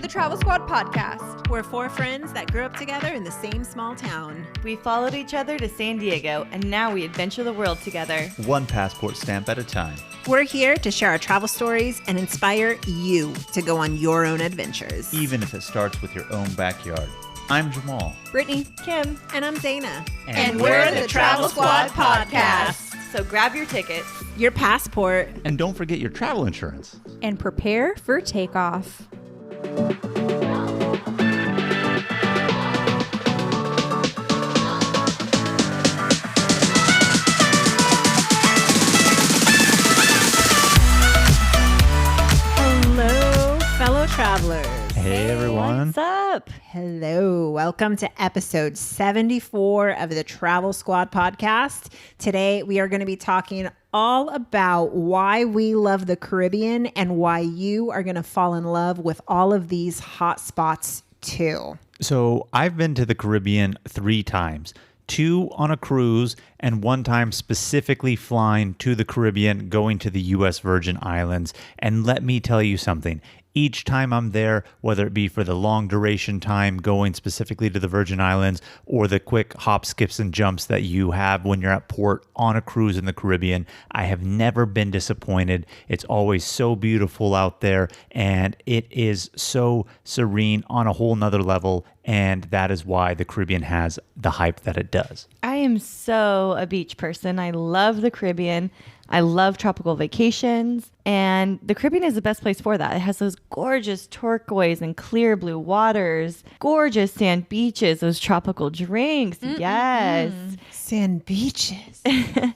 the Travel Squad podcast. We're four friends that grew up together in the same small town. We followed each other to San Diego, and now we adventure the world together. One passport stamp at a time. We're here to share our travel stories and inspire you to go on your own adventures. Even if it starts with your own backyard. I'm Jamal. Brittanie, Kim, And I'm Zeina. and we're the Travel Squad podcast. so grab your tickets. Your passport. And don't forget your travel insurance. And prepare for takeoff. Hello, fellow travelers. Hey, everyone. What's up? Hello. Welcome to episode 74 of the Travel Squad podcast. Today, we are going to be talking all about why we love the Caribbean and why you are going to fall in love with all of these hot spots too. So I've been to the Caribbean 3 times. 2 on a cruise and 1 time specifically flying to the Caribbean, going to the U.S. Virgin Islands. And let me tell you something. Each time I'm there, whether it be for the long duration time going specifically to the Virgin Islands or the quick hop, skips, and jumps that you have when you're at port on a cruise in the Caribbean, I have never been disappointed. It's always so beautiful out there and it is so serene on a whole nother level. And that is why the Caribbean has the hype that it does. I am so a beach person. I love the Caribbean. I love tropical vacations, and the Caribbean is the best place for that. It has those gorgeous turquoise and clear blue waters, gorgeous sand beaches, those tropical drinks. Yes. Sand beaches,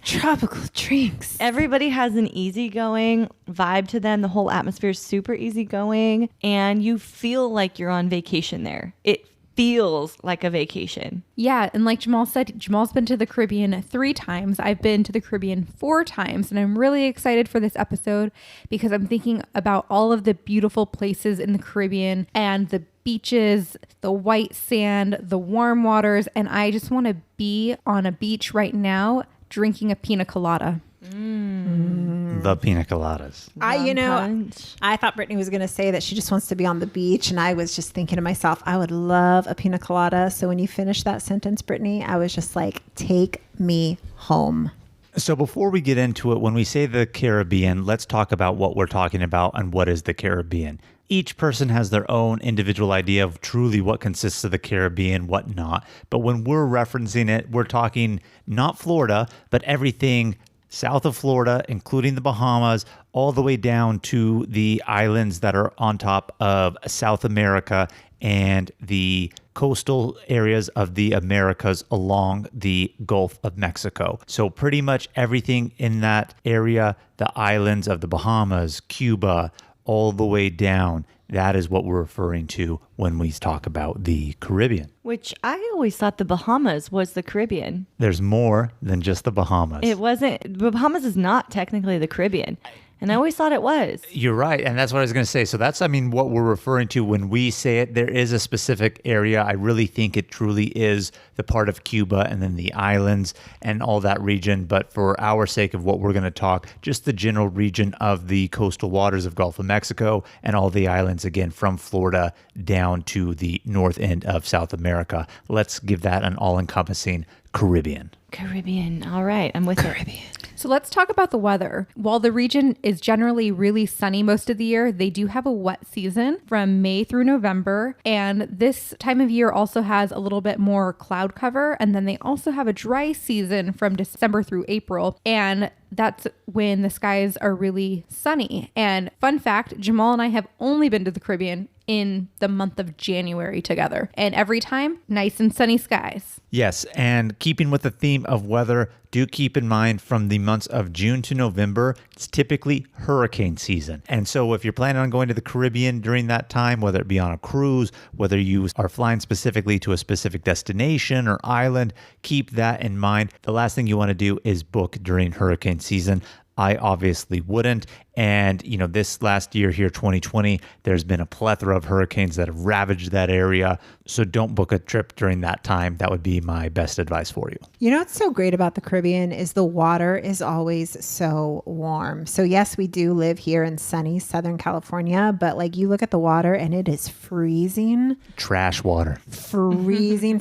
tropical drinks. Everybody has an easygoing vibe to them. The whole atmosphere is super easygoing, and you feel like you're on vacation there. It feels like a vacation. Yeah, and like Jamal said, Jamal's been to the Caribbean 3 times. I've been to the Caribbean 4 times, and I'm really excited for this episode because I'm thinking about all of the beautiful places in the Caribbean and the beaches, the white sand, the warm waters, and I just want to be on a beach right now drinking a pina colada. The pina coladas. I thought Brittanie was going to say that she just wants to be on the beach. And I was just thinking to myself, I would love a pina colada. So when you finished that sentence, Brittanie, I was just like, take me home. So before we get into it, when we say the Caribbean, let's talk about what we're talking about and what is the Caribbean. Each person has their own individual idea of truly what consists of the Caribbean, what not. But when we're referencing it, we're talking not Florida, but everything south of Florida, including the Bahamas, all the way down to the islands that are on top of South America and the coastal areas of the Americas along the Gulf of Mexico. So pretty much everything in that area, the islands of the Bahamas, Cuba, all the way down. That is what we're referring to when we talk about the Caribbean. Which I always thought the Bahamas was the Caribbean. There's more than just the Bahamas. It wasn't. The Bahamas is not technically the Caribbean. And I always thought it was. You're right. And that's what I was going to say. So that's, what we're referring to when we say it. There is a specific area. I really think it truly is the part of Cuba and then the islands and all that region. But for our sake of what we're going to talk, just the general region of the coastal waters of Gulf of Mexico and all the islands, again, from Florida down to the north end of South America. Let's give that an all-encompassing Caribbean. Caribbean. All right. I'm with Caribbean. So let's talk about the weather. While the region is generally really sunny most of the year, they do have a wet season from May through November. And this time of year also has a little bit more cloud cover. And then they also have a dry season from December through April. And that's when the skies are really sunny. And fun fact, Jamal and I have only been to the Caribbean in the month of January together. And every time, nice and sunny skies. Yes, and keeping with the theme of weather, do keep in mind from the months of June to November, it's typically hurricane season. And so if you're planning on going to the Caribbean during that time, whether it be on a cruise, whether you are flying specifically to a specific destination or island, keep that in mind. The last thing you want to do is book during hurricane season. I obviously wouldn't. And, this last year here, 2020, there's been a plethora of hurricanes that have ravaged that area. So don't book a trip during that time. That would be my best advice for you. You know what's so great about the Caribbean is the water is always so warm. So yes, we do live here in sunny Southern California, but like you look at the water and it is freezing. Trash water. Freezing,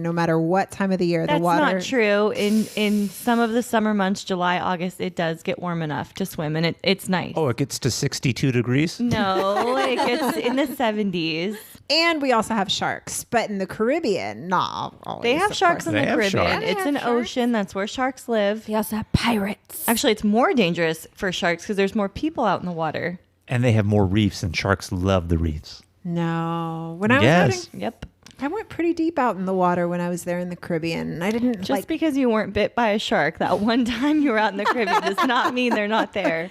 no matter what time of the year. That's the water. not true. In some of the summer months, July, August, it does get warm enough to swim, and it's nice. Oh, it gets to 62 degrees? No, it gets in the 70s. And we also have sharks, but in the Caribbean, not always. They have sharks in the Caribbean. Sharks. It's an ocean. That's where sharks live. They also have pirates. Actually, it's more dangerous for sharks because there's more people out in the water. And they have more reefs, and sharks love the reefs. No. When I was Yes. Yep. I went pretty deep out in the water when I was there in the Caribbean. I didn't Just because you weren't bit by a shark that one time you were out in the Caribbean does not mean they're not there.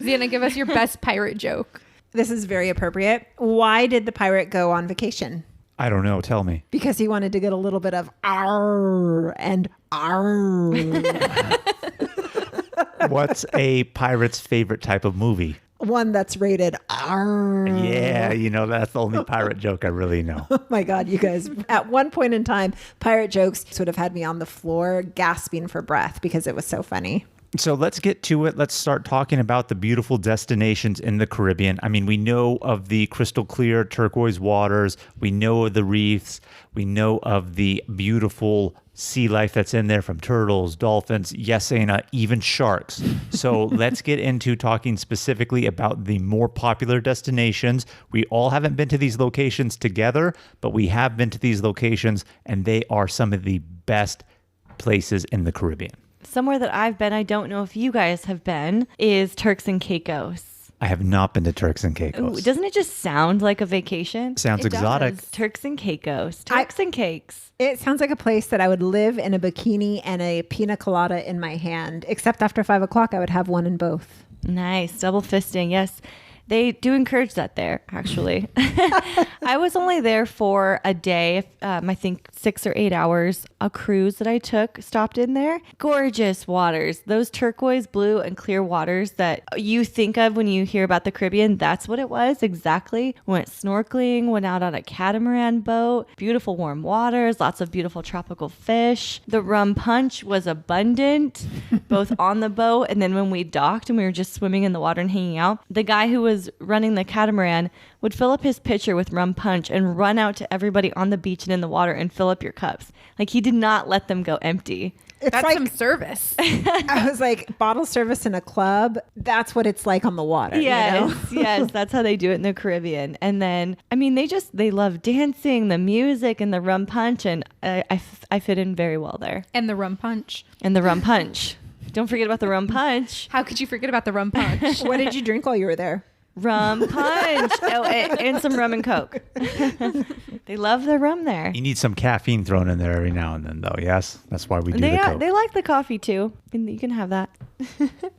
Zeina, give us your best pirate joke. This is very appropriate. Why did the pirate go on vacation? I don't know. Tell me. Because he wanted to get a little bit of arr and arr. What's a pirate's favorite type of movie? One that's rated arr. Yeah, that's the only pirate joke I really know. Oh my God, you guys. At one point in time, pirate jokes would have had me on the floor gasping for breath because it was so funny. So let's get to it. Let's start talking about the beautiful destinations in the Caribbean. I mean, we know of the crystal clear turquoise waters. We know of the reefs. We know of the beautiful sea life that's in there from turtles, dolphins, yes, Zeina, even sharks. So let's get into talking specifically about the more popular destinations. We all haven't been to these locations together, but we have been to these locations, and they are some of the best places in the Caribbean. Somewhere that I've been, I don't know if you guys have been, is Turks and Caicos. I have not been to Turks and Caicos. Ooh, doesn't it just sound like a vacation? Sounds It exotic. does. Turks and Caicos. Turks and cakes. It sounds like a place that I would live in a bikini and a pina colada in my hand, except after 5 o'clock, I would have one in both. Nice. Double fisting. Yes. They do encourage that there, actually. I was only there for a day, I think 6 or 8 hours. A cruise that I took stopped in there. Gorgeous waters. Those turquoise blue and clear waters that you think of when you hear about the Caribbean, that's what it was exactly. Went snorkeling, went out on a catamaran boat. Beautiful warm waters, lots of beautiful tropical fish. The rum punch was abundant, both on the boat and then when we docked and we were just swimming in the water and hanging out. The guy who was running the catamaran would fill up his pitcher with rum punch and run out to everybody on the beach and in the water and fill up your cups. Like he did not let them go empty. It's That's like some service. I was like, bottle service in a club. That's what it's like on the water. Yes, You know? yes, that's how they do it in the Caribbean. And then, I mean, they love dancing, the music, and the rum punch, and I fit in very well there. And the rum punch. And the rum punch. Don't forget about the rum punch. How could you forget about the rum punch? What did you drink while you were there? Rum punch. Oh, and some rum and Coke. They love the rum there. You need some caffeine thrown in there every now and then, though. Yes, that's why we do the Coke. They like the coffee too. You can have that.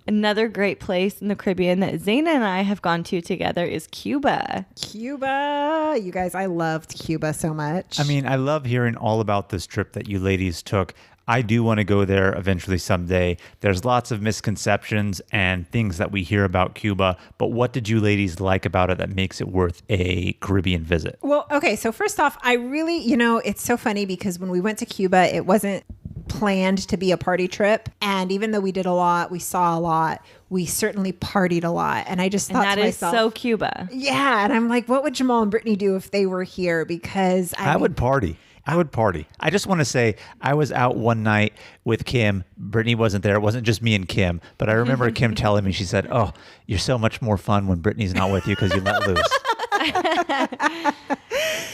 Another great place in the Caribbean that Zeina and I have gone to together is Cuba. Cuba. You guys, I loved Cuba so much. I mean, I love hearing all about this trip that you ladies took. I do want to go there eventually someday. There's lots of misconceptions and things that we hear about Cuba, but what did you ladies like about it that makes it worth a Caribbean visit? Well, okay. So first off, I really, it's so funny because when we went to Cuba, it wasn't planned to be a party trip. And even though we did a lot, we saw a lot, we certainly partied a lot. And I just thought that to is myself, so Cuba. Yeah. And I'm like, what would Jamal and Brittanie do if they were here? Because I would party. I would party. I just want to say I was out one night with Kim. Brittanie wasn't there. It wasn't just me and Kim. But I remember Kim telling me, she said, "Oh, you're so much more fun when Brittany's not with you because you let loose."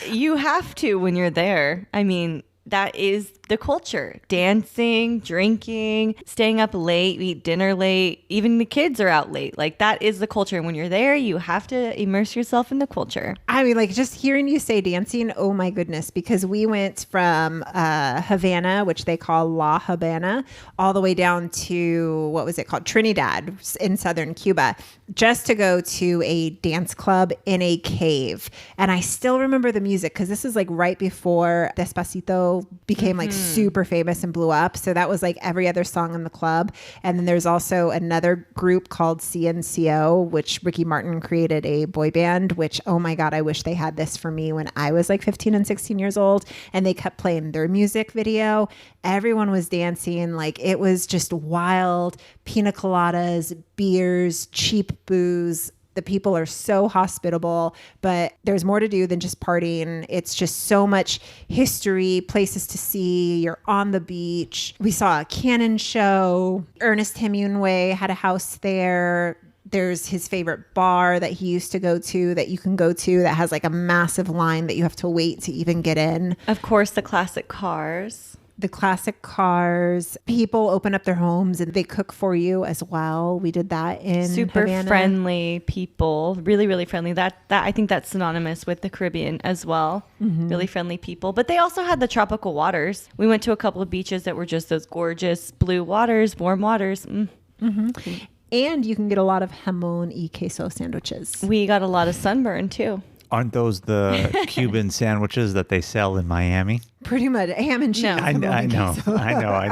You have to when you're there. I mean, that is the culture. Dancing, drinking, staying up late, we eat dinner late. Even the kids are out late. Like that is the culture. And when you're there, you have to immerse yourself in the culture. I mean, like just hearing you say dancing, oh my goodness, because we went from Havana, which they call La Habana, all the way down to, what was it called? Trinidad in southern Cuba, just to go to a dance club in a cave. And I still remember the music because this is like right before Despacito Caicos became like super famous and blew up. So that was like every other song in the club. And then there's also another group called CNCO, which Ricky Martin created a boy band, which, oh my God, I wish they had this for me when I was like 15 and 16 years old. And they kept playing their music video. Everyone was dancing. Like it was just wild. Pina coladas, beers, cheap booze. The people are so hospitable, but there's more to do than just partying. It's just so much history, places to see. You're on the beach. We saw a cannon show. Ernest Hemingway had a house there. There's his favorite bar that he used to go to that you can go to that has like a massive line that you have to wait to even get in. Of course, the classic cars. The classic cars. People open up their homes and they cook for you as well. We did that in Super Havana. friendly people, really, really friendly. That I think that's synonymous with the Caribbean as well. Really friendly people. But they also had the tropical waters. We went to a couple of beaches that were just those gorgeous blue waters, warm waters. And you can get a lot of jamon y queso sandwiches. We got a lot of sunburn too. Aren't those the Cuban sandwiches that they sell in Miami? Pretty much ham and cheese. No. I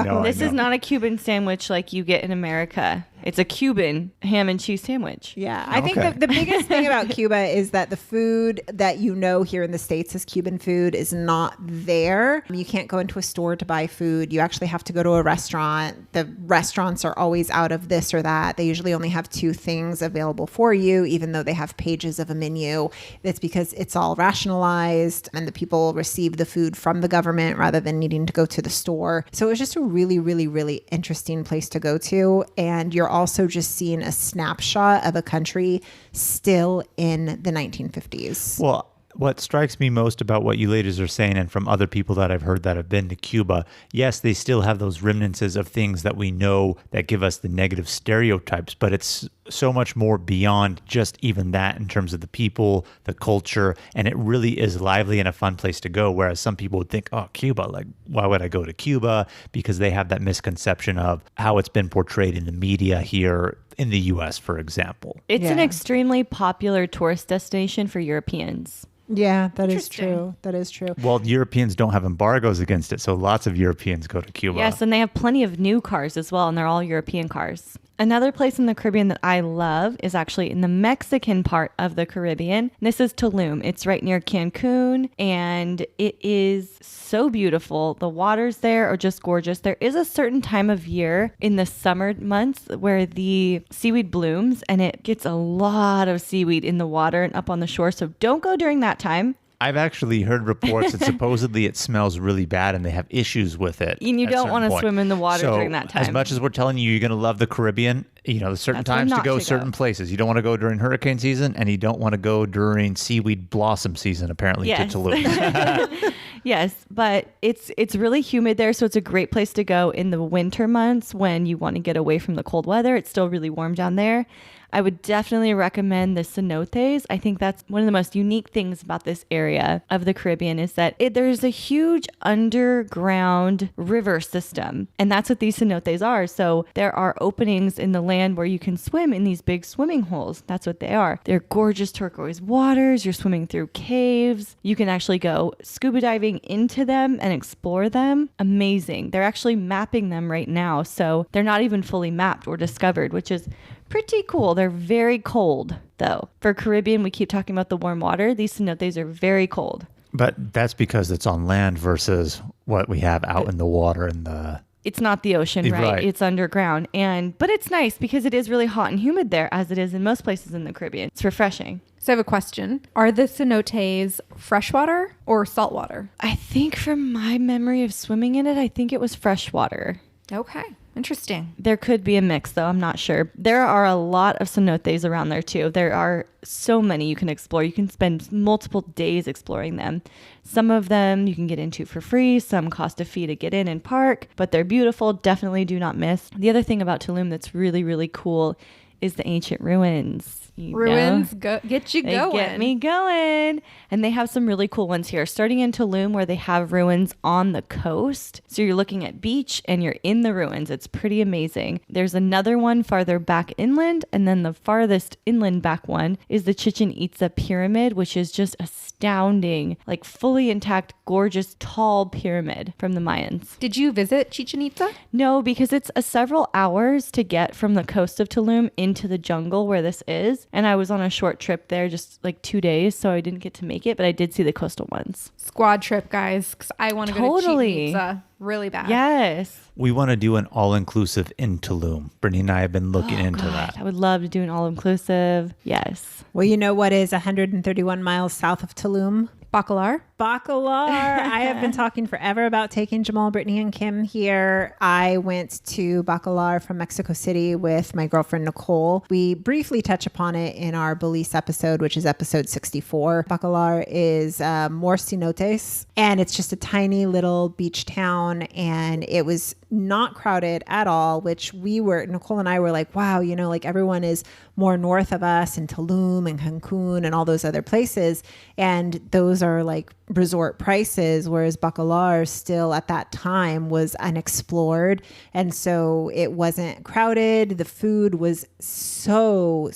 know. This is not a Cuban sandwich like you get in America. It's a Cuban ham and cheese sandwich. Yeah, I think Okay. the biggest thing about Cuba is that the food that you know here in the States as Cuban food is not there. You can't go into a store to buy food. You actually have to go to a restaurant. The restaurants are always out of this or that. They usually only have 2 things available for you, even though they have pages of a menu. That's because it's all rationalized and the people receive the food from the government rather than needing to go to the store. So it was just a really, really, really interesting place to go to. And you're also just seeing a snapshot of a country still in the 1950s. Well, what strikes me most about what you ladies are saying, and from other people that I've heard that have been to Cuba, yes, they still have those remnants of things that we know that give us the negative stereotypes, but it's so much more beyond just even that in terms of the people, the culture, and it really is lively and a fun place to go. Whereas some people would think, oh, Cuba, like, why would I go to Cuba? Because they have that misconception of how it's been portrayed in the media here in the U.S., for example. It's an Yeah. extremely popular tourist destination for Europeans. Yeah, that is Interesting. true. That is true. Well, Europeans don't have embargoes against it, so lots of Europeans go to Cuba. Yes, and they have plenty of new cars as well, and they're all European cars. Another place in the Caribbean that I love is actually in the Mexican part of the Caribbean. This is Tulum. It's right near Cancun, and it is so beautiful. The waters there are just gorgeous. There is a certain time of year in the summer months where the seaweed blooms, and it gets a lot of seaweed in the water and up on the shore. So don't go during that time. I've actually heard reports that supposedly it smells really bad and they have issues with it. And you at a don't certain want to point. swim in the water So, during that time. As much as we're telling you you're going to love the Caribbean, you know, there's certain That's when times to not go to certain go. places. You don't want to go during hurricane season and you don't want to go during seaweed blossom season, apparently, Yes. to Tulum. Yes, but it's really humid there, so it's a great place to go in the winter months when you want to get away from the cold weather. It's still really warm down there. I would definitely recommend the Cenotes. I think that's one of the most unique things about this area of the Caribbean is that there's a huge underground river system, and that's what these cenotes are. So there are openings in the land where you can swim in these big swimming holes. That's what they are. They're gorgeous turquoise waters. You're swimming through caves. You can actually go scuba diving into them and explore them. Amazing. They're actually mapping them right now, so they're not even fully mapped or discovered, which is pretty cool. They're very cold, though. For Caribbean, we keep talking about the warm water. These cenotes are very cold. But that's because it's on land versus what we have out in the water and the... It's not the ocean, right? Right. It's underground. But it's nice because it is really hot and humid there, as it is in most places in the Caribbean. It's refreshing. So I have a question. Are the cenotes freshwater or saltwater? I think from my memory of swimming in it, I think it was freshwater. Okay. Interesting. There could be a mix, though. I'm not sure. There are a lot of cenotes around there, too. There are so many you can explore. You can spend multiple days exploring them. Some of them you can get into for free. Some cost a fee to get in and park, but they're beautiful. Definitely do not miss. The other thing about Tulum that's really, really cool is the ancient ruins. Ruins get you They going. get me going. And they have some really cool ones here, starting in Tulum, where they have ruins on the coast. So you're looking at beach and you're in the ruins. It's pretty amazing. There's another one farther back inland. And then the farthest inland back one is the Chichen Itza pyramid, which is just astounding, like fully intact, gorgeous, tall pyramid from the Mayans. Did you visit Chichen Itza? No, because it's several hours to get from the coast of Tulum into the jungle where this is. And I was on a short trip there, just like 2 days, so I didn't get to make it, but I did see the coastal ones. Squad trip, guys, because I want to go to Chichen Itza really bad. Yes. We want to do an all-inclusive in Tulum. Brittany and I have been looking into that. I would love to do an all-inclusive. Yes. Well, you know what is 131 miles south of Tulum? Bacalar. Bacalar. I have been talking forever about taking Jamal, Brittany, and Kim here. I went to Bacalar from Mexico City with my girlfriend, Nicole. We briefly touch upon it in our Belize episode, which is episode 64. Bacalar is more Cenotes, and it's just a tiny little beach town, and it was not crowded at all, which Nicole and I were like, wow, like everyone is more north of us in Tulum and Cancun and all those other places. And those are like resort prices, whereas Bacalar still at that time was unexplored. And so it wasn't crowded. The food was so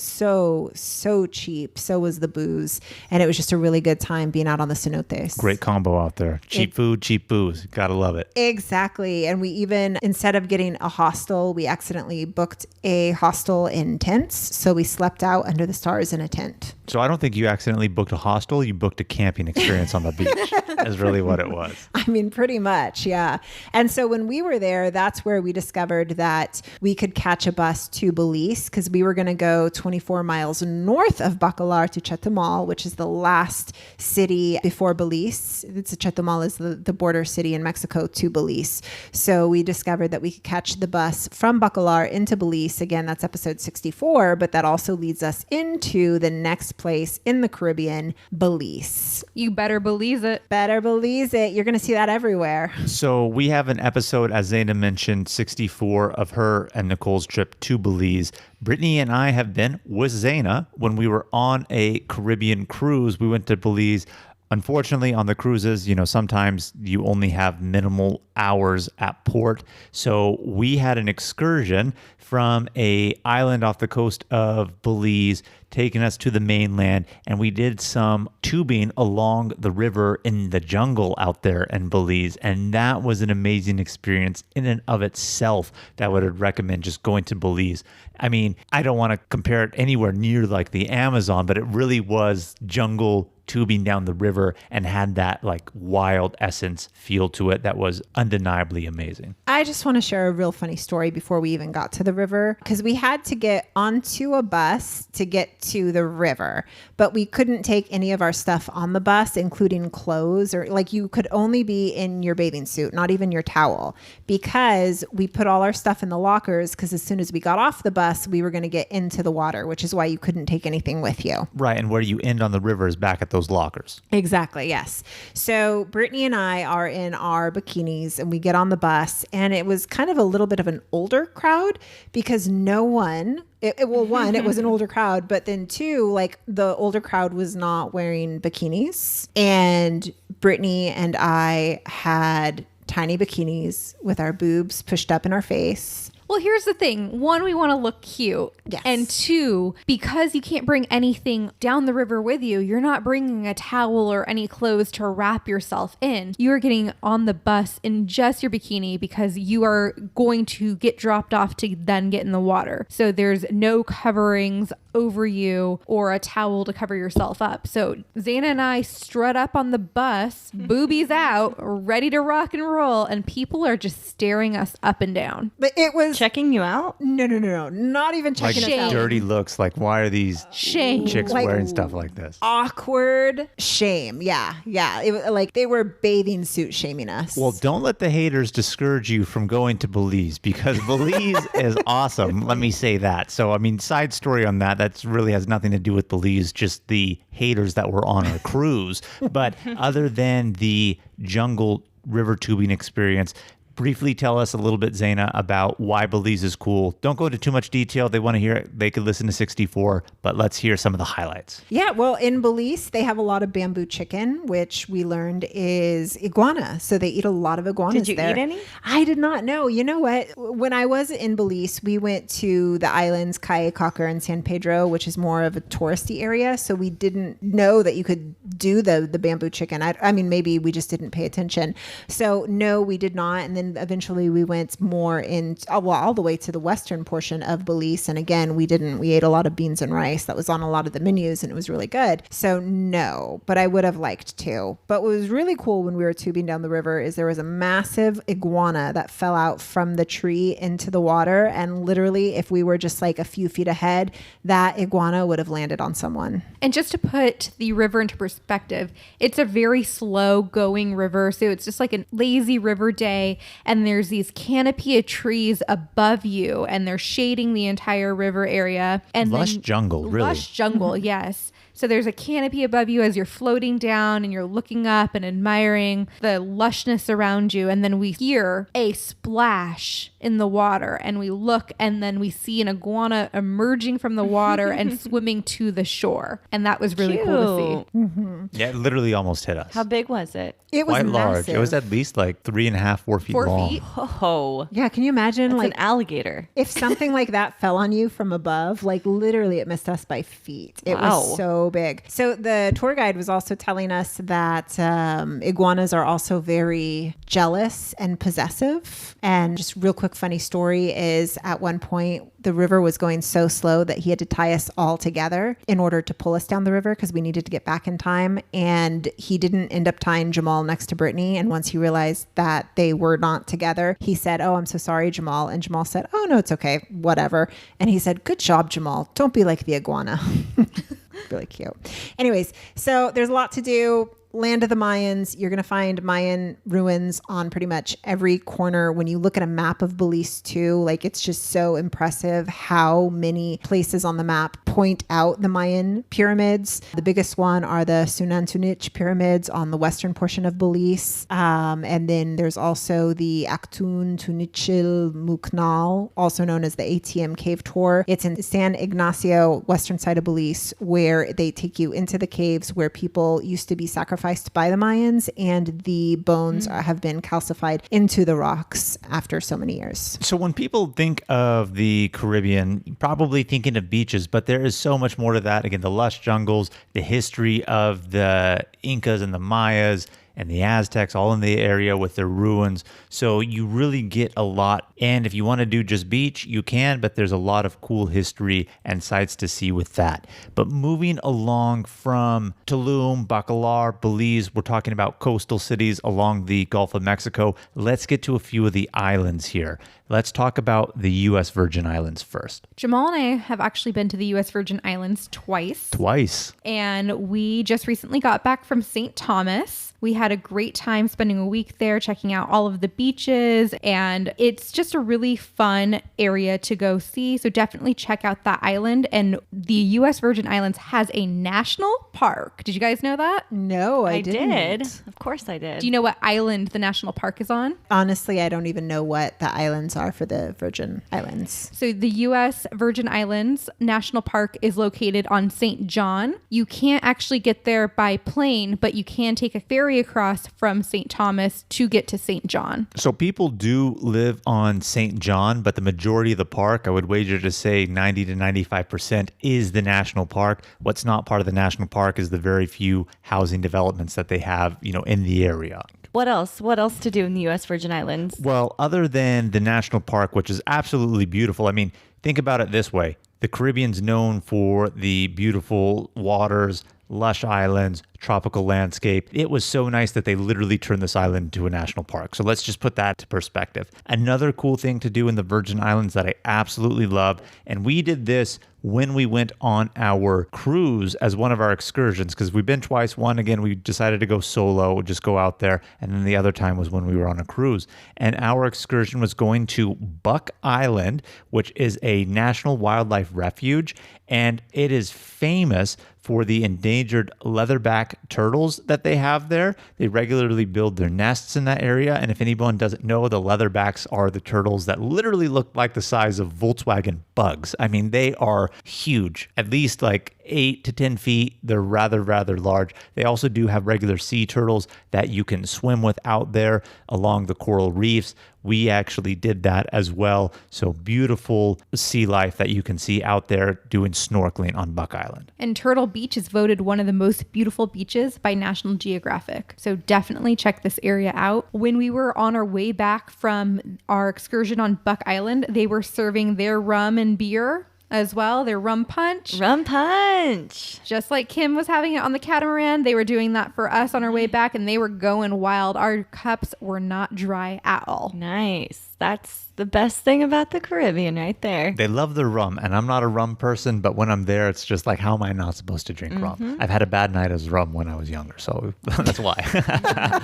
cheap. So was the booze. And it was just a really good time being out on the cenotes. Great combo out there. Cheap food, cheap booze. Gotta love it. Exactly. And we even, instead of getting a hostel, we accidentally booked a hostel in tents. So we slept out under the stars in a tent. So I don't think you accidentally booked a hostel. You booked a camping experience on the beach. Is really what it was. I mean, pretty much, yeah. And so when we were there, that's where we discovered that we could catch a bus to Belize, because we were going to go 24 miles north of Bacalar to Chetumal, which is the last city before Belize. Chetumal is the border city in Mexico to Belize. So we discovered that we could catch the bus from Bacalar into Belize. Again, that's episode 64, but that also leads us into the next place in the Caribbean, Belize. You better believe it. Better believe it. You're going to see that everywhere. So we have an episode, as Zeina mentioned, 64 of her and Nicole's trip to Belize. Brittany and I have been with Zeina when we were on a Caribbean cruise. We went to Belize. Unfortunately, on the cruises, sometimes you only have minimal hours at port. So we had an excursion from a island off the coast of Belize, taking us to the mainland, and we did some tubing along the river in the jungle out there in Belize. And that was an amazing experience in and of itself that I would recommend just going to Belize. I mean, I don't want to compare it anywhere near like the Amazon, but it really was jungle tubing down the river and had that like wild essence feel to it that was undeniably amazing. I just want to share a real funny story before we even got to the river, because we had to get onto a bus to get to the river, but we couldn't take any of our stuff on the bus, including clothes, or like you could only be in your bathing suit, not even your towel, because we put all our stuff in the lockers, because as soon as we got off the bus, we were going to get into the water, which is why you couldn't take anything with you. Right. And where you end on the river is back at those lockers. Exactly. Yes. So Brittany and I are in our bikinis and we get on the bus, and it was kind of a little bit of an older crowd, because no one, one, it was an older crowd, but then two, like the older crowd was not wearing bikinis, and Brittany and I had tiny bikinis with our boobs pushed up in our face. Well, here's the thing. One, we want to look cute. Yes. And two, because you can't bring anything down the river with you, you're not bringing a towel or any clothes to wrap yourself in. You are getting on the bus in just your bikini because you are going to get dropped off to then get in the water. So there's no coverings over you or a towel to cover yourself up. So Zeina and I strut up on the bus, boobies out, ready to rock and roll, and people are just staring us up and down. But it was checking you out? No. Not even checking Like us out. dirty looks. Like, why are these chicks Like, wearing stuff like this? Awkward shame. Yeah. It was like they were bathing suit shaming us. Well, don't let the haters discourage you from going to Belize, because Belize is awesome. Let me say that. So, I mean, side story on that. That really has nothing to do with Belize, just the haters that were on our cruise. But other than the jungle river tubing experience, Briefly tell us a little bit, Zeina, about why Belize is cool. Don't go into too much detail. They want to hear it. They could listen to 64, but let's hear some of the highlights. Yeah, well, in Belize, they have a lot of bamboo chicken, which we learned is iguana. So they eat a lot of iguanas Did you there. eat any? I did not know. You know what? When I was in Belize, we went to the islands, Caicos and San Pedro, which is more of a touristy area. So we didn't know that you could do the bamboo chicken. I mean, maybe we just didn't pay attention. So no, we did not. And then eventually we went more in, all the way to the western portion of Belize. And again, we ate a lot of beans and rice that was on a lot of the menus, and it was really good. So no, but I would have liked to. But what was really cool when we were tubing down the river is there was a massive iguana that fell out from the tree into the water. And literally, if we were just like a few feet ahead, that iguana would have landed on someone. And just to put the river into perspective, it's a very slow going river. So it's just like a lazy river day. And there's these canopy of trees above you, and they're shading the entire river area. And Lush jungle, really. Lush jungle, yes. So there's a canopy above you as you're floating down, and you're looking up and admiring the lushness around you. And then we hear a splash in the water, and we look, and then we see an iguana emerging from the water and swimming to the shore. And that was really cool to see. Mm-hmm. Yeah, it literally almost hit us. How big was it? It was Quite large. massive. It was at least like 3.5, 4 feet 4 long. feet. Oh, Yeah, can you imagine that's like an alligator. if something like that fell on you from above, like literally it missed us by feet. It Wow. was so big. So the tour guide was also telling us that iguanas are also very jealous and possessive. And just real quick funny story is at one point the river was going so slow that he had to tie us all together in order to pull us down the river because we needed to get back in time. And he didn't end up tying Jamal next to Brittanie. And once he realized that they were not together, he said, "Oh, I'm so sorry, Jamal." And Jamal said, "Oh, no, it's okay. Whatever." And he said, "Good job, Jamal. Don't be like the iguana." Really cute. Anyways, so there's a lot to do. Land of the Mayans. You're going to find Mayan ruins on pretty much every corner. When you look at a map of Belize too, like it's just so impressive how many places on the map point out the Mayan pyramids. The biggest one are the Cenotes pyramids on the western portion of Belize. And then there's also the Aktun Tunichil Muknal, also known as the ATM cave tour. It's in San Ignacio, western side of Belize, where they take you into the caves where people used to be sacrificed by the Mayans, and the bones have been calcified into the rocks after so many years. So when people think of the Caribbean, you're probably thinking of beaches, but there is so much more to that. Again, the lush jungles, the history of the Incas and the Mayas and the Aztecs all in the area with their ruins. So you really get a lot. And if you want to do just beach, you can, but there's a lot of cool history and sights to see with that. But moving along from Tulum, Bacalar, Belize, we're talking about coastal cities along the Gulf of Mexico. Let's get to a few of the islands here. Let's talk about the U.S. Virgin Islands first. Jamal and I have actually been to the U.S. Virgin Islands twice. And we just recently got back from St. Thomas. We had a great time spending a week there, checking out all of the beaches, and it's just a really fun area to go see. So definitely check out that island. And the U.S. Virgin Islands has a national park. Did you guys know that? No, I didn't. did. Of course I did. Do you know what island the national park is on? Honestly, I don't even know what the islands are for the Virgin Islands. So the U.S. Virgin Islands National Park is located on St. John. You can't actually get there by plane, but you can take a ferry across from St. Thomas to get to St. John. So people do live on St. John, but the majority of the park, I would wager to say 90 to 95% is the national park. What's not part of the national park is the very few housing developments that they have, in the area. What else? What else to do in the U.S. Virgin Islands? Well, other than the national park, which is absolutely beautiful. I mean, think about it this way. The Caribbean's known for the beautiful waters, lush islands, tropical landscape. It was so nice that they literally turned this island into a national park. So let's just put that to perspective. Another cool thing to do in the Virgin Islands that I absolutely love, and we did this when we went on our cruise as one of our excursions, because we've been twice. One, again, we decided to go solo, just go out there. And then the other time was when we were on a cruise. And our excursion was going to Buck Island, which is a national wildlife refuge. And it is famous for the endangered leatherback turtles that they have there. They regularly build their nests in that area. And if anyone doesn't know, the leatherbacks are the turtles that literally look like the size of Volkswagen bugs. I mean, they are huge, at least like 8 to 10 feet. They're rather large. They also do have regular sea turtles that you can swim with out there along the coral reefs. We actually did that as well. So beautiful sea life that you can see out there doing snorkeling on Buck Island. And Turtle Beach is voted one of the most beautiful beaches by National Geographic. So definitely check this area out. When we were on our way back from our excursion on Buck Island, they were serving their rum and beer as well, their rum punch. Rum punch. Just like Kim was having it on the catamaran, they were doing that for us on our way back, and they were going wild. Our cups were not dry at all. Nice. That's the best thing about the Caribbean right there. They love their rum, and I'm not a rum person, but when I'm there, it's just like, how am I not supposed to drink rum? I've had a bad night as rum when I was younger, so that's why.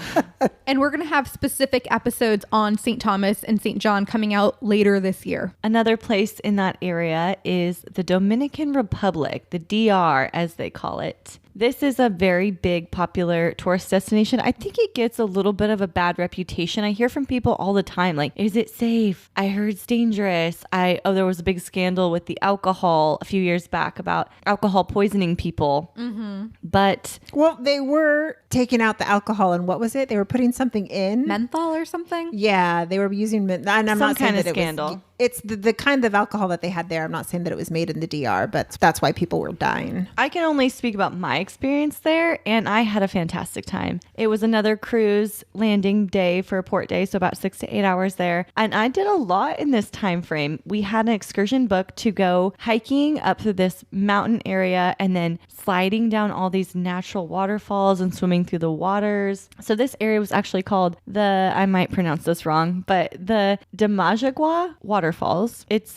And we're going to have specific episodes on St. Thomas and St. John coming out later this year. Another place in that area is the Dominican Republic, the DR as they call it. This is a very big, popular tourist destination. I think it gets a little bit of a bad reputation. I hear from people all the time, like, is it safe? I heard it's dangerous. There was a big scandal with the alcohol a few years back about alcohol poisoning people. But Well, they were taking out the alcohol, and what was it? They were putting something in Menthol or something? Yeah, they were using and I'm Some not saying kind of that scandal. It's the kind of alcohol that they had there. I'm not saying that it was made in the DR, but that's why people were dying. I can only speak about my experience there, and I had a fantastic time. It was another cruise landing day for a port day, so about 6 to 8 hours there. And I did a lot in this time frame. We had an excursion booked to go hiking up through this mountain area and then sliding down all these natural waterfalls and swimming through the waters. So this area was actually called I might pronounce this wrong, but the Damajagua Waterfalls. It's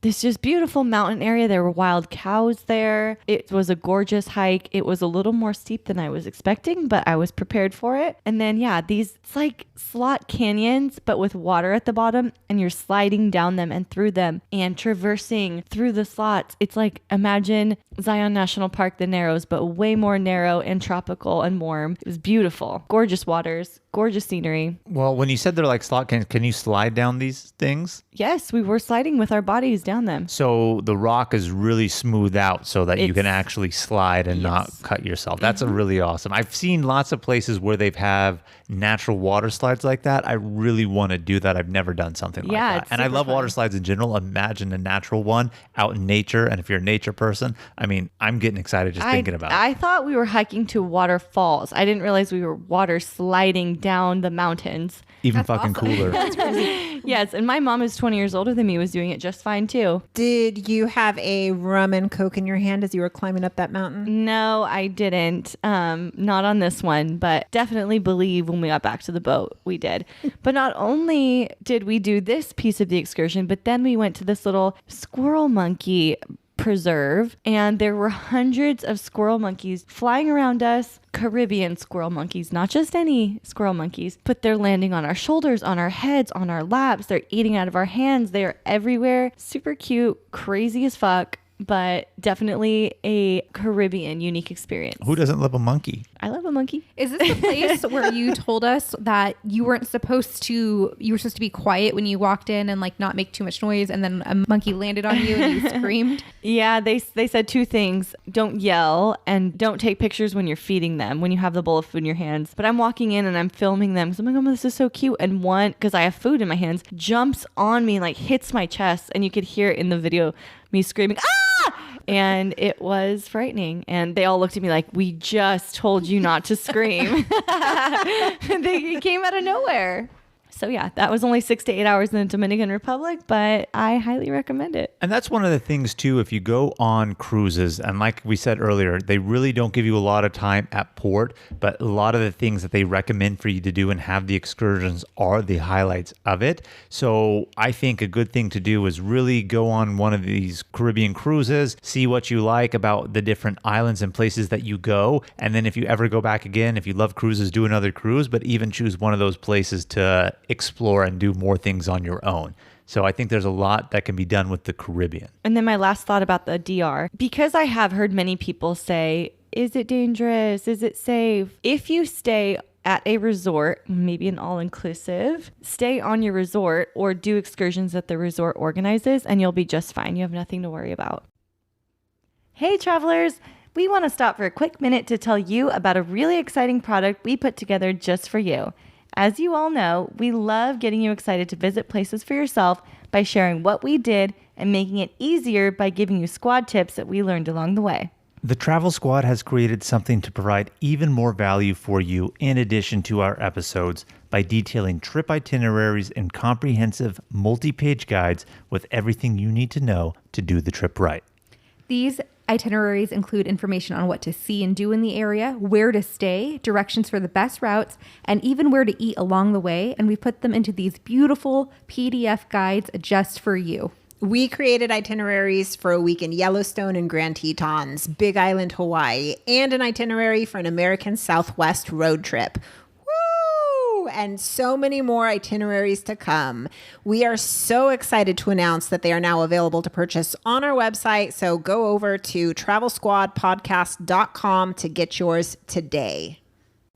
this just beautiful mountain area. There were wild cows there. It was a gorgeous hike. It was a little more steep than I was expecting, but I was prepared for it. And then it's like slot canyons, but with water at the bottom, and you're sliding down them and through them and traversing through the slots. It's like, imagine Zion National Park, the Narrows, but way more narrow and tropical and warm. It was beautiful. Gorgeous waters, gorgeous scenery. Well, when you said they're like slot cans, can you slide down these things? Yes, we were sliding with our bodies down them. So the rock is really smooth out so that you can actually slide and not cut yourself. That's a really awesome. I've seen lots of places where they've have natural water slides like that. I really want to do that. I've never done something like that. And I love water slides in general. Imagine a natural one out in nature. And if you're a nature person, I mean, I'm getting excited just thinking about it. I thought we were hiking to waterfalls. I didn't realize we were water sliding down the mountains. Even fucking cooler. Yes, and my mom is 20 years older than me, was doing it just fine too. Did you have a rum and Coke in your hand as you were climbing up that mountain? No, I didn't. Not on this one, but definitely believe when we got back to the boat, we did. But not only did we do this piece of the excursion, but then we went to this little squirrel monkey preserve, and there were hundreds of squirrel monkeys flying around us. Caribbean squirrel monkeys, not just any squirrel monkeys, but they're landing on our shoulders, on our heads, on our laps. They're eating out of our hands. They're everywhere. Super cute, crazy as fuck, but definitely a Caribbean unique experience. Who doesn't love a monkey? I love a monkey. Is this the place where you told us that you were supposed to be quiet when you walked in and like not make too much noise, and then a monkey landed on you and you screamed? Yeah, they said two things. Don't yell and don't take pictures when you're feeding them, when you have the bowl of food in your hands. But I'm walking in and I'm filming them because I'm like, oh, this is so cute. And one, because I have food in my hands, jumps on me and like hits my chest. And you could hear it in the video, me screaming, ah! And it was frightening. And they all looked at me like, we just told you not to scream. They came out of nowhere. So yeah, that was only 6 to 8 hours in the Dominican Republic, but I highly recommend it. And that's one of the things too, if you go on cruises, and like we said earlier, they really don't give you a lot of time at port, but a lot of the things that they recommend for you to do and have the excursions are the highlights of it. So I think a good thing to do is really go on one of these Caribbean cruises, see what you like about the different islands and places that you go. And then if you ever go back again, if you love cruises, do another cruise, but even choose one of those places to explore and do more things on your own. So I think there's a lot that can be done with the Caribbean. And then my last thought about the DR, because I have heard many people say, is it dangerous? Is it safe? If you stay at a resort, maybe an all-inclusive, stay on your resort or do excursions that the resort organizes and you'll be just fine. You have nothing to worry about. Hey travelers, we want to stop for a quick minute to tell you about a really exciting product we put together just for you. As you all know, we love getting you excited to visit places for yourself by sharing what we did and making it easier by giving you squad tips that we learned along the way. The Travel Squad has created something to provide even more value for you in addition to our episodes by detailing trip itineraries and comprehensive multi-page guides with everything you need to know to do the trip right. These itineraries include information on what to see and do in the area, where to stay, directions for the best routes, and even where to eat along the way. And we put them into these beautiful PDF guides just for you. We created itineraries for a week in Yellowstone and Grand Tetons, Big Island, Hawaii, and an itinerary for an American Southwest road trip. Woo! And so many more itineraries to come. We are so excited to announce that they are now available to purchase on our website. So go over to travelsquadpodcast.com to get yours today.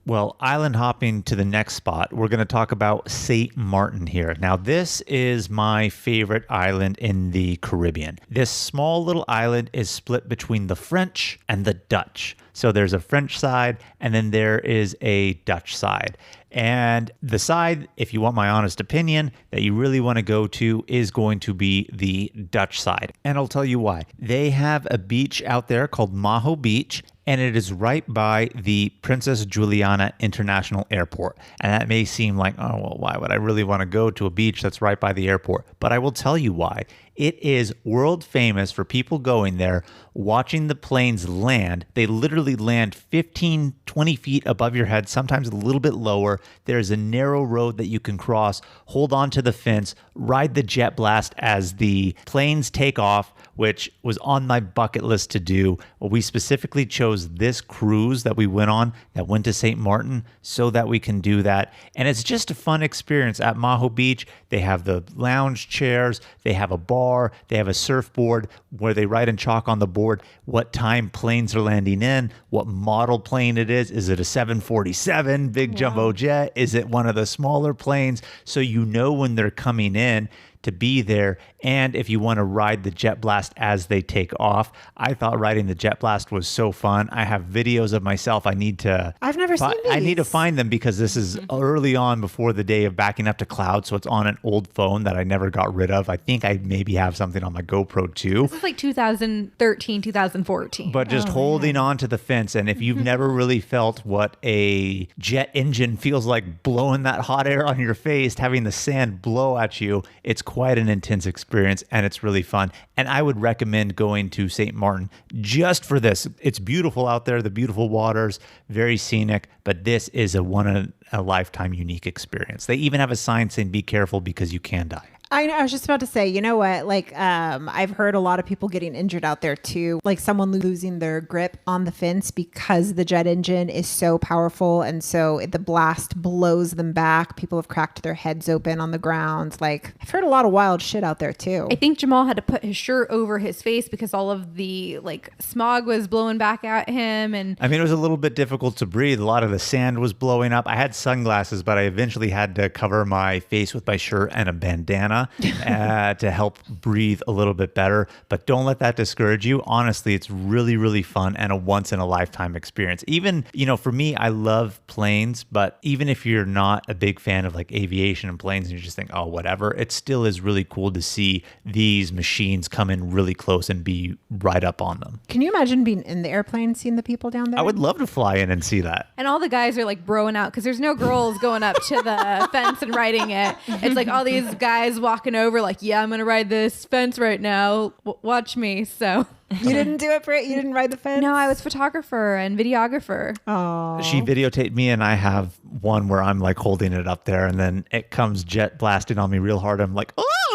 Well, island hopping to the next spot, we're going to talk about St. Maarten here. Now, this is my favorite island in the Caribbean. This small little island is split between the French and the Dutch. So there's a French side and then there is a Dutch side. And the side, if you want my honest opinion, that you really want to go to is going to be the Dutch side. And I'll tell you why. They have a beach out there called Maho Beach, and it is right by the Princess Juliana International Airport. And that may seem like, oh, well, why would I really want to go to a beach that's right by the airport? But I will tell you why. It is world famous for people going there, watching the planes land. They literally land 15, 20 feet above your head, sometimes a little bit lower. There's a narrow road that you can cross, hold on to the fence, ride the jet blast as the planes take off, which was on my bucket list to do. We specifically chose this cruise that we went on that went to St. Maarten so that we can do that. And it's just a fun experience at Maho Beach. They have the lounge chairs, they have a bar, they have a surfboard where they write in chalk on the board what time planes are landing in, what model plane it is. Is it a 747 big jumbo jet? Is it one of the smaller planes? So you know when they're coming in to be there. And if you want to ride the jet blast as they take off, I thought riding the jet blast was so fun. I have videos of myself. I've never seen these. I need to find them because this is early on before the day of backing up to cloud. So it's on an old phone that I never got rid of. I think I maybe have something on my GoPro too. This is like 2013, 2014. But just holding on to the fence. And if you've never really felt what a jet engine feels like blowing that hot air on your face, having the sand blow at you, it's quite an intense experience and it's really fun. And I would recommend going to St. Maarten just for this. It's beautiful out there, the beautiful waters, very scenic, but this is a one in a lifetime unique experience. They even have a sign saying, be careful because you can die. I was just about to say, you know what? Like, I've heard a lot of people getting injured out there too. Like someone losing their grip on the fence because the jet engine is so powerful. And so the blast blows them back. People have cracked their heads open on the ground. Like I've heard a lot of wild shit out there too. I think Jamal had to put his shirt over his face because all of the like smog was blowing back at him. And I mean, it was a little bit difficult to breathe. A lot of the sand was blowing up. I had sunglasses, but I eventually had to cover my face with my shirt and a bandana to help breathe a little bit better. But don't let that discourage you. Honestly, it's really, really fun and a once in a lifetime experience. Even, you know, for me, I love planes, but even if you're not a big fan of like aviation and planes and you just think, oh, whatever, it still is really cool to see these machines come in really close and be right up on them. Can you imagine being in the airplane, seeing the people down there? I would love to fly in and see that. And all the guys are like broing out because there's no girls going up to the fence and riding it. It's like all these guys walking over like, yeah, I'm going to ride this fence right now. Watch me. So you didn't do it, Britt? You didn't ride the fence? No, I was photographer and videographer. Oh. She videotaped me and I have one where I'm like holding it up there and then it comes jet blasting on me real hard. I'm like, oh!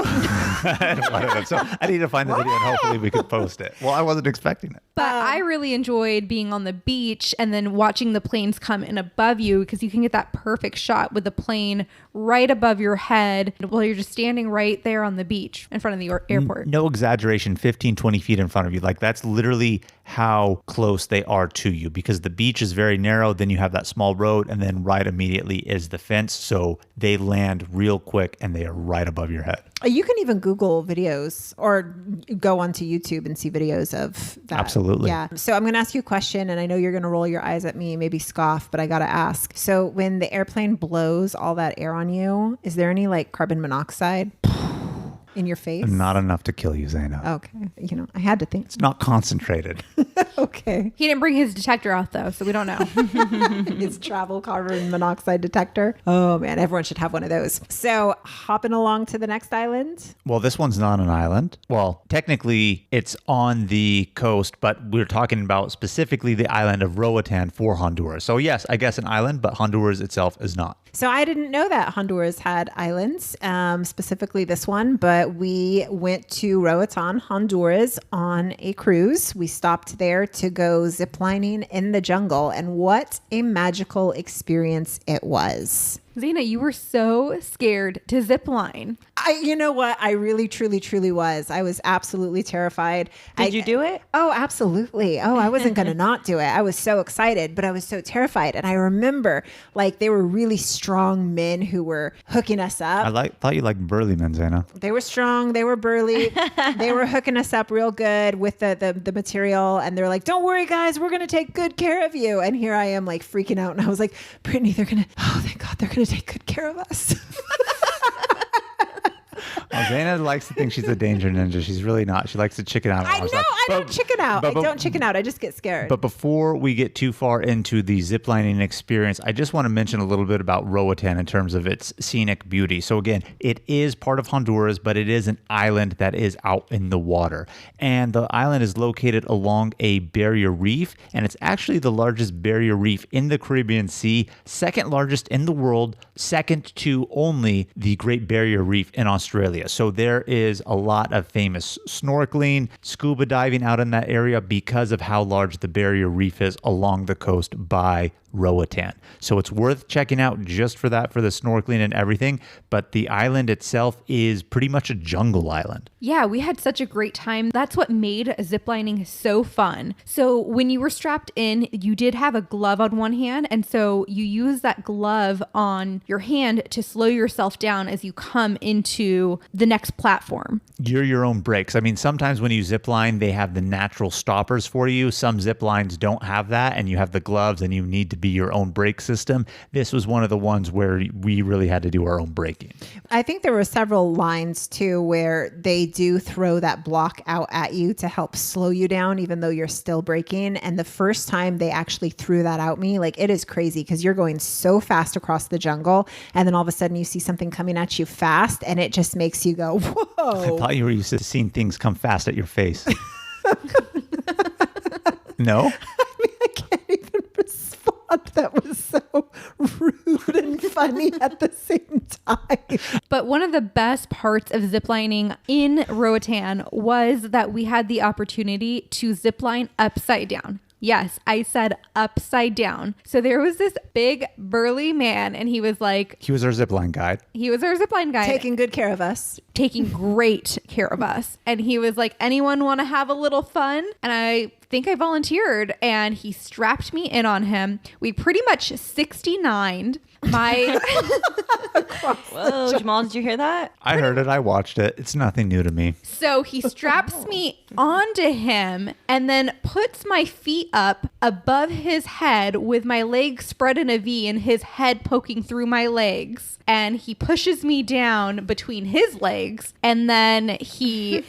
So I need to find the video and hopefully we could post it. Well, I wasn't expecting it. But I really enjoyed being on the beach and then watching the planes come in above you, because you can get that perfect shot with the plane right above your head while you're just standing right there on the beach in front of the airport. No exaggeration, 15, 20 feet in front of you. Like, that's literally how close they are to you, because the beach is very narrow. Then you have that small road, and then right immediately is the fence. So they land real quick and they are right above your head. You can even Google videos or go onto YouTube and see videos of that. Absolutely. Yeah. So I'm going to ask you a question, and I know you're going to roll your eyes at me, maybe scoff, but I got to ask. So when the airplane blows all that air on you, is there any like carbon monoxide in your face? Not enough to kill you, Zeina. Okay. I had to think. It's not concentrated. Okay. He didn't bring his detector out though, so we don't know. His travel carbon monoxide detector. Oh man, everyone should have one of those. So hopping along to the next island. Well, this one's not an island. Well, technically it's on the coast, but we're talking about specifically the island of Roatan for Honduras. So yes, I guess an island, but Honduras itself is not. So I didn't know that Honduras had islands, specifically this one, but we went to Roatan, Honduras on a cruise. We stopped there to go ziplining in the jungle, and what a magical experience it was. Zeina, you were so scared to zip line. You know what? I really, truly, truly was. I was absolutely terrified. Did you do it? Oh, absolutely. Oh, I wasn't going to not do it. I was so excited, but I was so terrified. And I remember like they were really strong men who were hooking us up. Thought you liked burly men, Zeina. They were strong. They were burly. They were hooking us up real good with the material. And they're like, don't worry, guys. We're going to take good care of you. And here I am like freaking out. And I was like, Brittanie, oh, thank God, they're going to take good care of us. Well, Zeina likes to think she's a danger ninja. She's really not. She likes to chicken out. I know. I don't chicken out. I don't chicken out. I just get scared. But before we get too far into the ziplining experience, I just want to mention a little bit about Roatan in terms of its scenic beauty. So again, it is part of Honduras, but it is an island that is out in the water. And the island is located along a barrier reef, and it's actually the largest barrier reef in the Caribbean Sea, second largest in the world, second to only the Great Barrier Reef in Australia. So there is a lot of famous snorkeling, scuba diving out in that area because of how large the barrier reef is along the coast by Roatan. So it's worth checking out just for that, for the snorkeling and everything. But the island itself is pretty much a jungle island. Yeah, we had such a great time. That's what made ziplining so fun. So when you were strapped in, you did have a glove on one hand. And so you use that glove on your hand to slow yourself down as you come into the next platform. You're your own brakes. I mean, sometimes when you zipline, they have the natural stoppers for you. Some zip lines don't have that, and you have the gloves and you need to be your own brake system. This was one of the ones where we really had to do our own braking. I think there were several lines too where they do throw that block out at you to help slow you down, even though you're still braking. And the first time they actually threw that at me, like, it is crazy because you're going so fast across the jungle, and then all of a sudden you see something coming at you fast, and it just makes you go, whoa. I thought you were used to seeing things come fast at your face. No? I can't even respond. That was so rude and funny at the same time. But one of the best parts of ziplining in Roatan was that we had the opportunity to zipline upside down. Yes, I said upside down. So there was this big burly man, and he was like... He was our zipline guide. Taking good care of us. Taking great care of us. And he was like, anyone want to have a little fun? And I think I volunteered, and he strapped me in on him. We pretty much 69'd my... Whoa, Jamal, did you hear that? I heard it. I watched it. It's nothing new to me. So he straps me onto him and then puts my feet up above his head with my legs spread in a V and his head poking through my legs. And he pushes me down between his legs, and then he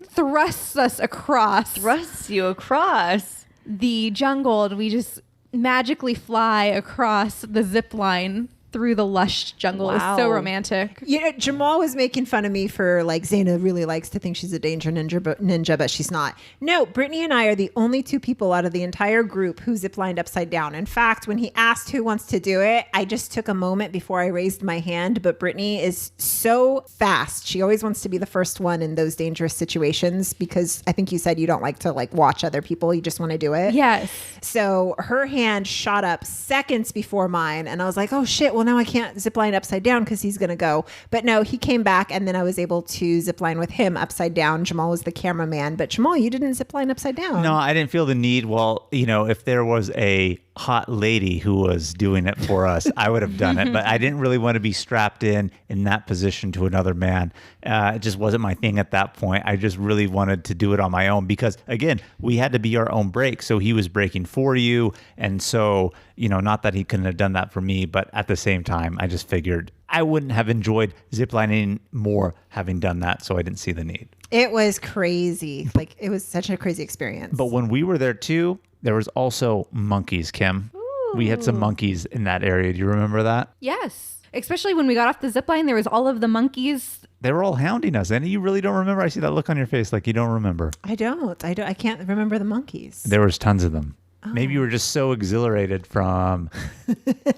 thrusts us across. Thrusts you across The jungle, and we just magically fly across the zip line through the lush jungle. It was so romantic. You know, Jamal was making fun of me for like, Zeina really likes to think she's a danger ninja, but she's not. No, Brittanie and I are the only two people out of the entire group who ziplined upside down. In fact, when he asked who wants to do it, I just took a moment before I raised my hand, but Brittanie is so fast. She always wants to be the first one in those dangerous situations because I think you said you don't like to like watch other people. You just want to do it. Yes. So her hand shot up seconds before mine. And I was like, oh shit, well now I can't zip line upside down because he's going to go. But no, he came back and then I was able to zip line with him upside down. Jamal was the cameraman. But Jamal, you didn't zip line upside down. No, I didn't feel the need. Well, you know, if there was a hot lady who was doing it for us, I would have done it. But I didn't really want to be strapped in that position to another man. It just wasn't my thing at that point. I just really wanted to do it on my own because, again, we had to be our own brake. So he was braking for you. And so, you know, not that he couldn't have done that for me, but at the same time, I just figured I wouldn't have enjoyed ziplining more having done that. So I didn't see the need. It was crazy. Like, it was such a crazy experience. But when we were there too, there was also monkeys, Kim. Ooh. We had some monkeys in that area. Do you remember that? Yes. Especially when we got off the zip line, there was all of the monkeys. They were all hounding us. And you really don't remember? I see that look on your face like you don't remember. I don't. I can't remember the monkeys. There was tons of them. Oh. Maybe you were just so exhilarated from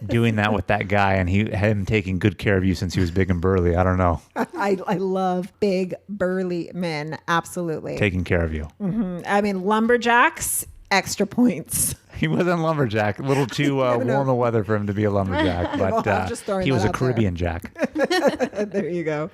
doing that with that guy and him taking good care of you since he was big and burly. I don't know. I love big, burly men. Absolutely. Taking care of you. Mm-hmm. I mean, lumberjacks, extra points. He wasn't lumberjack. A little too warm a weather for him to be a lumberjack. But he was a Caribbean jack. There you go.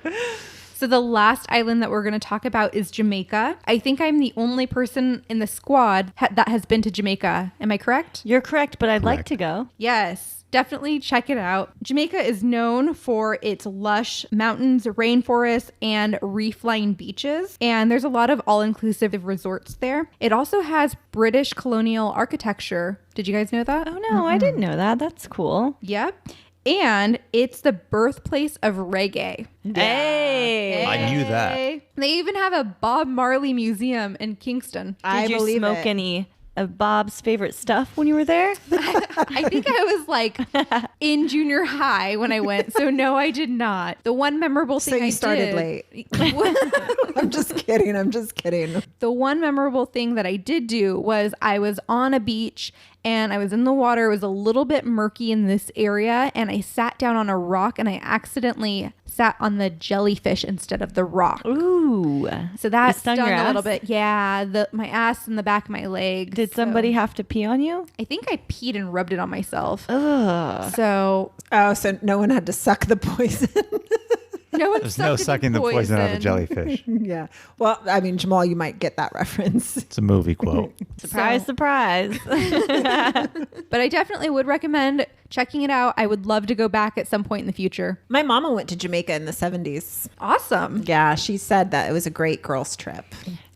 So the last island that we're going to talk about is Jamaica. I think I'm the only person in the squad that has been to Jamaica. Am I correct? You're correct, but I'd like to go. Yes. Definitely check it out. Jamaica is known for its lush mountains, rainforests, and reef-lined beaches. And there's a lot of all-inclusive resorts there. It also has British colonial architecture. Did you guys know that? Oh, no, I didn't know that. That's cool. Yep. And it's the birthplace of reggae. Hey. I knew that. They even have a Bob Marley museum in Kingston. Did you smoke any of Bob's favorite stuff when you were there? I think I was like in junior high when I went. So no, I did not. The one memorable thing So you started late. I'm just kidding. The one memorable thing that I did do was I was on a beach and I was in the water. It was a little bit murky in this area and I sat down on a rock and I accidentally sat on the jellyfish instead of the rock. Ooh. So that stung stung your a ass? little bit. Yeah, my ass and the back of my leg. Did somebody have to pee on you? I think I peed and rubbed it on myself. Ugh. So so no one had to suck the poison. There's no sucking the poison out of the jellyfish. Yeah. Well, I mean, Jamal, you might get that reference. It's a movie quote. Surprise, surprise. But I definitely would recommend checking it out. I would love to go back at some point in the future. My mama went to Jamaica in the 70s. Awesome. Yeah, she said that it was a great girls' trip.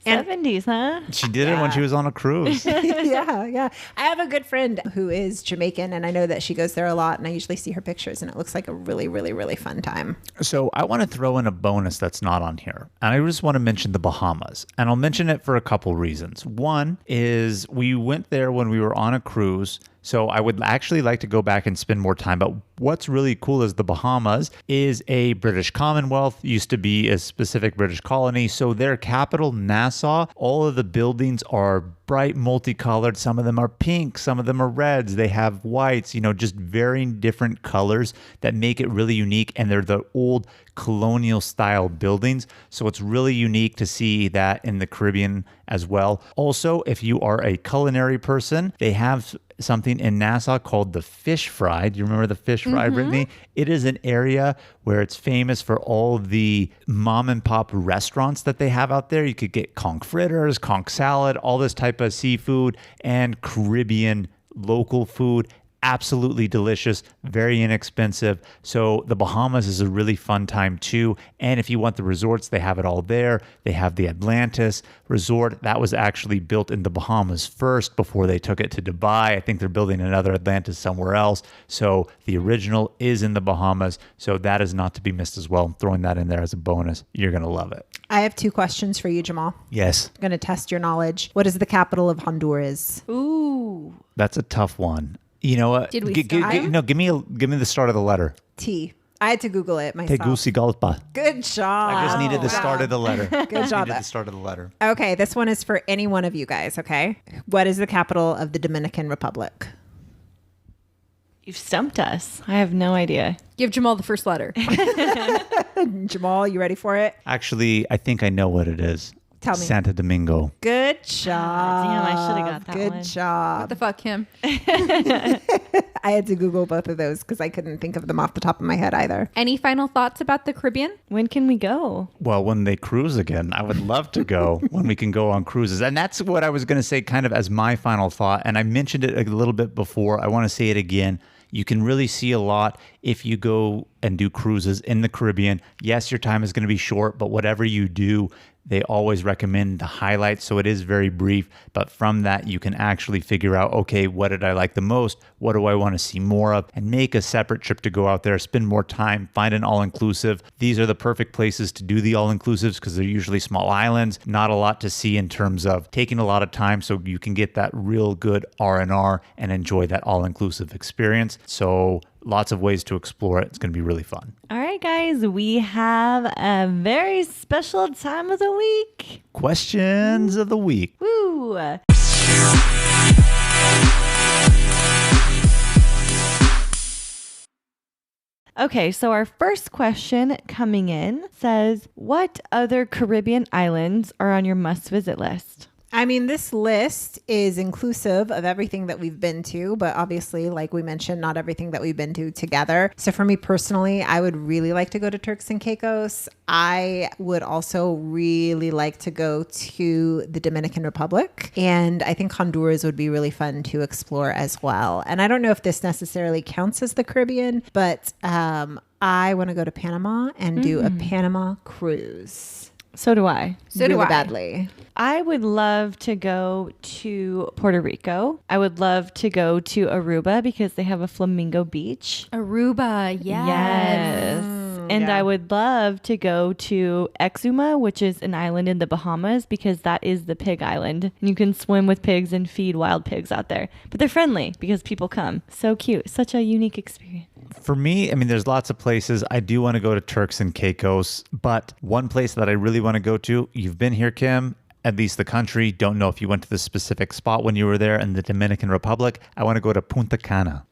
70s, huh? She did it when she was on a cruise. Yeah. I have a good friend who is Jamaican, and I know that she goes there a lot, and I usually see her pictures, and it looks like a really, really, really fun time. So I want to throw in a bonus that's not on here. And I just want to mention the Bahamas. And I'll mention it for a couple reasons. One is we went there when we were on a cruise. So I would actually like to go back and spend more time. But what's really cool is the Bahamas is a British Commonwealth, used to be a specific British colony. So their capital, Nassau, all of the buildings are bright multicolored. Some of them are pink, some of them are reds. They have whites, just varying different colors that make it really unique. And they're the old colonial style buildings. So it's really unique to see that in the Caribbean as well. Also, if you are a culinary person, they have something in Nassau called the fish fry. Do you remember the fish fry, Brittanie? It is an area where it's famous for all the mom and pop restaurants that they have out there. You could get conch fritters, conch salad, all this type of seafood and Caribbean local food. Absolutely delicious, very inexpensive. So the Bahamas is a really fun time too. And if you want the resorts, they have it all there. They have the Atlantis resort. That was actually built in the Bahamas first before they took it to Dubai. I think they're building another Atlantis somewhere else. So the original is in the Bahamas. So that is not to be missed as well. I'm throwing that in there as a bonus. You're going to love it. I have 2 questions for you, Jamal. Yes. I'm going to test your knowledge. What is the capital of Honduras? Ooh. That's a tough one. You know what? Did we no, give me the start of the letter. T. I had to Google it myself. Tegucigalpa. Good job. I just needed the start of the letter. Good job. Needed the start of the letter. Okay, this one is for any one of you guys, okay? What is the capital of the Dominican Republic? You've stumped us. I have no idea. Give Jamal the first letter. Jamal, you ready for it? Actually, I think I know what it is. Tell me. Santa Domingo. Good job. Damn, I should have got that Good one. job. What the fuck, him? I had to Google both of those because I couldn't think of them off the top of my head either. Any final thoughts about the Caribbean? When can we go? Well, when they cruise again, I would love to go when we can go on cruises. And that's what I was going to say kind of as my final thought. And I mentioned it a little bit before. I want to say it again. You can really see a lot if you go and do cruises in the Caribbean. Yes, your time is going to be short, but whatever you do, they always recommend the highlights. So it is very brief, but from that, you can actually figure out, okay, what did I like the most? What do I want to see more of? And make a separate trip to go out there, spend more time, find an all-inclusive. These are the perfect places to do the all-inclusives because they're usually small islands, not a lot to see in terms of taking a lot of time so you can get that real good R&R and enjoy that all-inclusive experience. So lots of ways to explore it. It's going to be really fun. All right, guys, we have a very special time of the week. Questions of the week. Woo! Okay, so our first question coming in says, what other Caribbean islands are on your must-visit list? I mean, this list is inclusive of everything that we've been to, but obviously, like we mentioned, not everything that we've been to together. So for me personally, I would really like to go to Turks and Caicos. I would also really like to go to the Dominican Republic. And I think Honduras would be really fun to explore as well. And I don't know if this necessarily counts as the Caribbean, but I want to go to Panama and do a Panama cruise. So do I. So do really I. badly. I would love to go to Puerto Rico. I would love to go to Aruba because they have a flamingo beach. Aruba, yes. And yeah. I would love to go to Exuma, which is an island in the Bahamas, because that is the pig island. And you can swim with pigs and feed wild pigs out there. But they're friendly because people come. So cute. Such a unique experience. For me, I mean, there's lots of places. I do want to go to Turks and Caicos, but one place that I really want to go to, you've been here, Kim, at least the country. Don't know if you went to the specific spot when you were there in the Dominican Republic. I want to go to Punta Cana.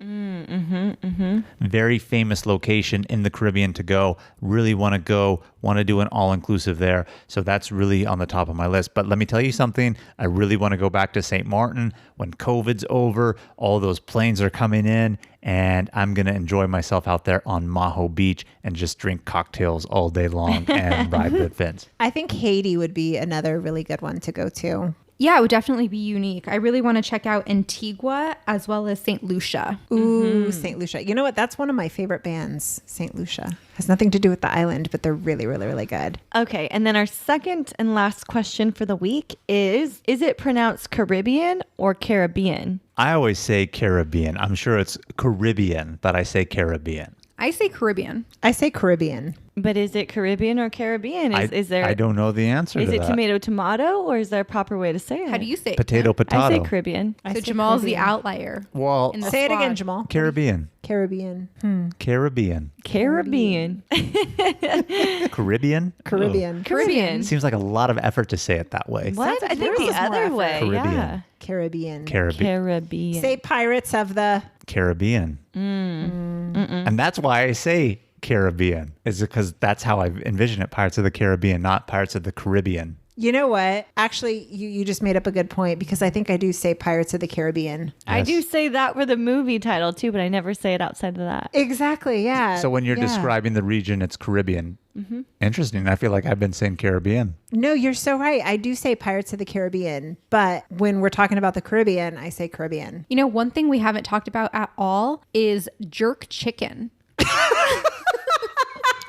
Very famous location in the Caribbean to go. Really want to go, want to do an all-inclusive there. So that's really on the top of my list. But let me tell you something. I really want to go back to St. Maarten when COVID's over. All those planes are coming in, and I'm going to enjoy myself out there on Maho Beach and just drink cocktails all day long and ride the fins. I think Haiti would be another really good one to go to. Yeah, it would definitely be unique. I really want to check out Antigua as well as St. Lucia. Ooh, St. Lucia. You know what? That's one of my favorite bands, St. Lucia. Has nothing to do with the island, but they're really, really, really good. Okay, and then our second and last question for the week is it pronounced Caribbean or Caribbean? I always say Caribbean. I'm sure it's Caribbean, but I say Caribbean. I say Caribbean. I say Caribbean. But is it Caribbean or Caribbean? Is there? I don't know the answer Is to it that. tomato, or is there a proper way to say it? How do you say it? Potato, potato. I say Caribbean. I So say Jamal's the Caribbean. outlier. Well, in the Say it squad. again, Jamal. Caribbean. Caribbean. Caribbean. Caribbean. Caribbean? Caribbean. Caribbean. Seems like a lot of effort to say it that way. What? Sounds like I think yours the is more other effort. way. Caribbean. Yeah. Caribbean. Caribbean. Say Pirates of the... Caribbean. And that's why I say Caribbean, is because that's how I envision it. Pirates of the Caribbean, not Pirates of the Caribbean. You know what? Actually, you just made up a good point because I think I do say Pirates of the Caribbean. I Yes. do say that for the movie title too, but I never say it outside of that. Exactly, yeah. So when you're Yeah. describing the region, it's Caribbean. Interesting. I feel like I've been saying Caribbean. No, you're so right. I do say Pirates of the Caribbean, but when we're talking about the Caribbean, I say Caribbean. You know, one thing we haven't talked about at all is jerk chicken.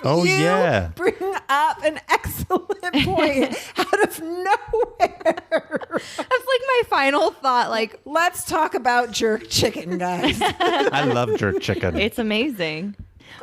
Oh, You yeah. bring up an excellent point out of nowhere. That's like my final thought. Like, Let's talk about jerk chicken, guys. I love jerk chicken. It's amazing.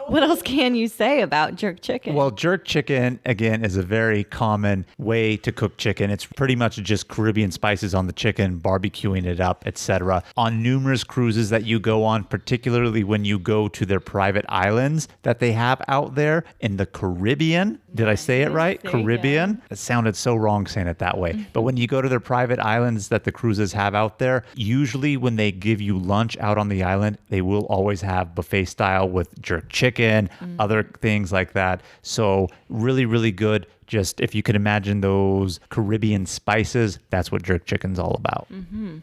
What else can you say about jerk chicken? Well, jerk chicken, again, is a very common way to cook chicken. It's pretty much just Caribbean spices on the chicken, barbecuing it up, etc. On numerous cruises that you go on, particularly when you go to their private islands that they have out there in the Caribbean. Did I say it right? There you Caribbean? It sounded so wrong saying it that way. But when you go to their private islands that the cruises have out there, usually when they give you lunch out on the island, they will always have buffet style with jerk chicken, other things like that. So really, really good. Just if you could imagine those Caribbean spices, that's what jerk chicken's all about.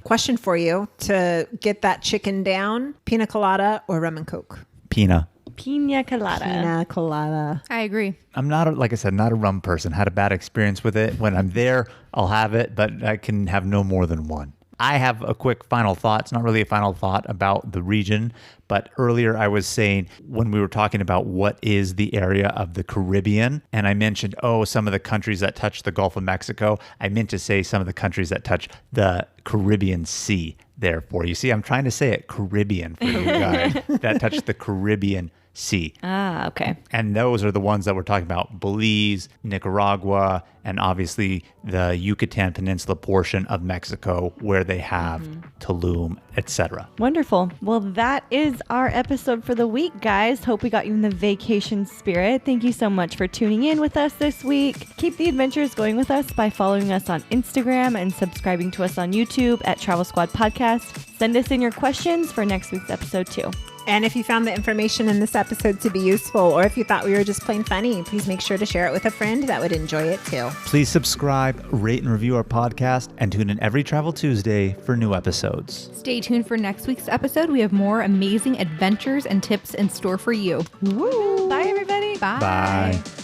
Question for you to get that chicken down, pina colada or rum and coke? Pina colada. Pina colada. I agree. I'm not, like I said, not a rum person. Had a bad experience with it. When I'm there, I'll have it, but I can have no more than one. I have a quick final thought. It's not really a final thought about the region, but earlier I was saying when we were talking about what is the area of the Caribbean, and I mentioned, some of the countries that touch the Gulf of Mexico, I meant to say some of the countries that touch the Caribbean Sea. Therefore, you see, I'm trying to say it Caribbean for you guys that touch the Caribbean Sea. Okay. And those are the ones that we're talking about: Belize, Nicaragua, and obviously the Yucatan Peninsula portion of Mexico where they have Tulum, etc. Wonderful. Well, that is our episode for the week, guys. Hope we got you in the vacation spirit. Thank you so much for tuning in with us this week. Keep the adventures going with us by following us on Instagram and subscribing to us on YouTube at Travel Squad Podcast. Send us in your questions for next week's episode too. And if you found the information in this episode to be useful, or if you thought we were just plain funny, please make sure to share it with a friend that would enjoy it too. Please subscribe, rate, and review our podcast, and tune in every Travel Tuesday for new episodes. Stay tuned for next week's episode. We have more amazing adventures and tips in store for you. Woo! Bye, everybody. Bye. Bye.